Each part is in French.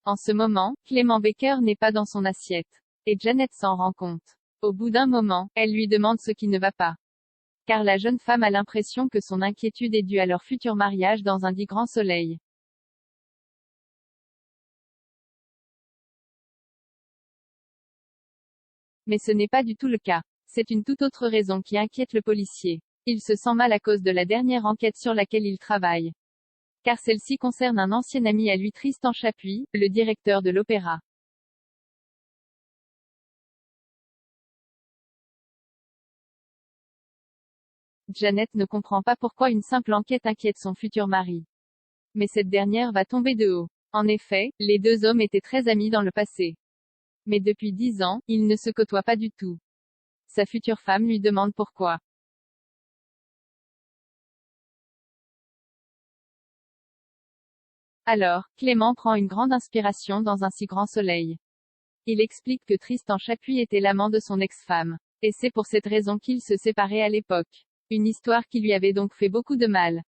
En ce moment, Clément Baker n'est pas dans son assiette. Et Janet s'en rend compte. Au bout d'un moment, elle lui demande ce qui ne va pas. Car la jeune femme a l'impression que son inquiétude est due à leur futur mariage dans un dit grand soleil. Mais ce n'est pas du tout le cas. C'est une toute autre raison qui inquiète le policier. Il se sent mal à cause de la dernière enquête sur laquelle il travaille. Car celle-ci concerne un ancien ami à lui, Tristan Chapuis, le directeur de l'opéra. Janet ne comprend pas pourquoi une simple enquête inquiète son futur mari. Mais cette dernière va tomber de haut. En effet, les deux hommes étaient très amis dans le passé. Mais depuis 10 ans, ils ne se côtoient pas du tout. Sa future femme lui demande pourquoi. Alors, Clément prend une grande inspiration dans un si grand soleil. Il explique que Tristan Chapuis était l'amant de son ex-femme. Et c'est pour cette raison qu'ils se séparaient à l'époque. Une histoire qui lui avait donc fait beaucoup de mal.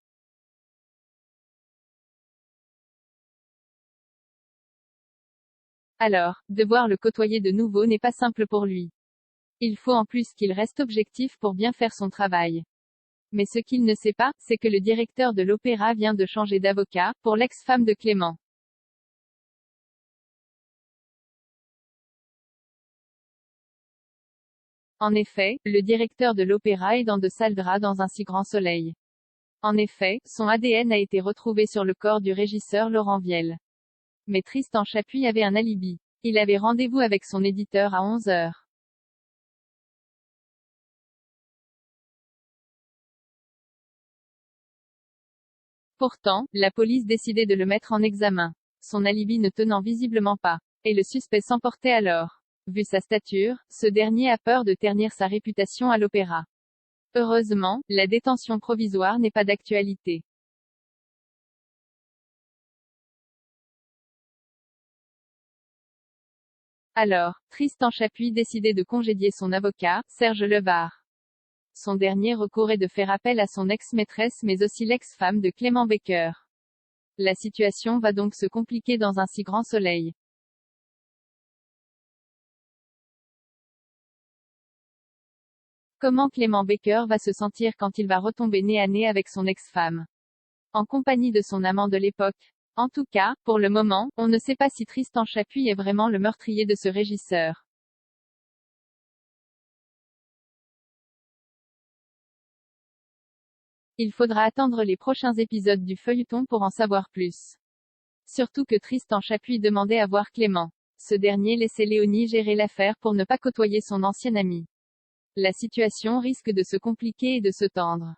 Alors, devoir le côtoyer de nouveau n'est pas simple pour lui. Il faut en plus qu'il reste objectif pour bien faire son travail. Mais ce qu'il ne sait pas, c'est que le directeur de l'opéra vient de changer d'avocat, pour l'ex-femme de Clément. En effet, le directeur de l'opéra est dans de sales draps dans un si grand soleil. En effet, son ADN a été retrouvé sur le corps du régisseur Laurent Viel. Mais Tristan Chapuis avait un alibi. Il avait rendez-vous avec son éditeur à 11 heures. Pourtant, la police décidait de le mettre en examen. Son alibi ne tenant visiblement pas. Et le suspect s'emportait alors. Vu sa stature, ce dernier a peur de ternir sa réputation à l'opéra. Heureusement, la détention provisoire n'est pas d'actualité. Alors, Tristan Chapuis décidait de congédier son avocat, Serge Levard. Son dernier recours est de faire appel à son ex-maîtresse mais aussi l'ex-femme de Clément Baker. La situation va donc se compliquer dans un si grand soleil. Comment Clément Baker va se sentir quand il va retomber nez à nez avec son ex-femme? En compagnie de son amant de l'époque. En tout cas, pour le moment, on ne sait pas si Tristan Chapuis est vraiment le meurtrier de ce régisseur. Il faudra attendre les prochains épisodes du feuilleton pour en savoir plus. Surtout que Tristan Chapuis demandait à voir Clément. Ce dernier laissait Léonie gérer l'affaire pour ne pas côtoyer son ancien ami. La situation risque de se compliquer et de se tendre.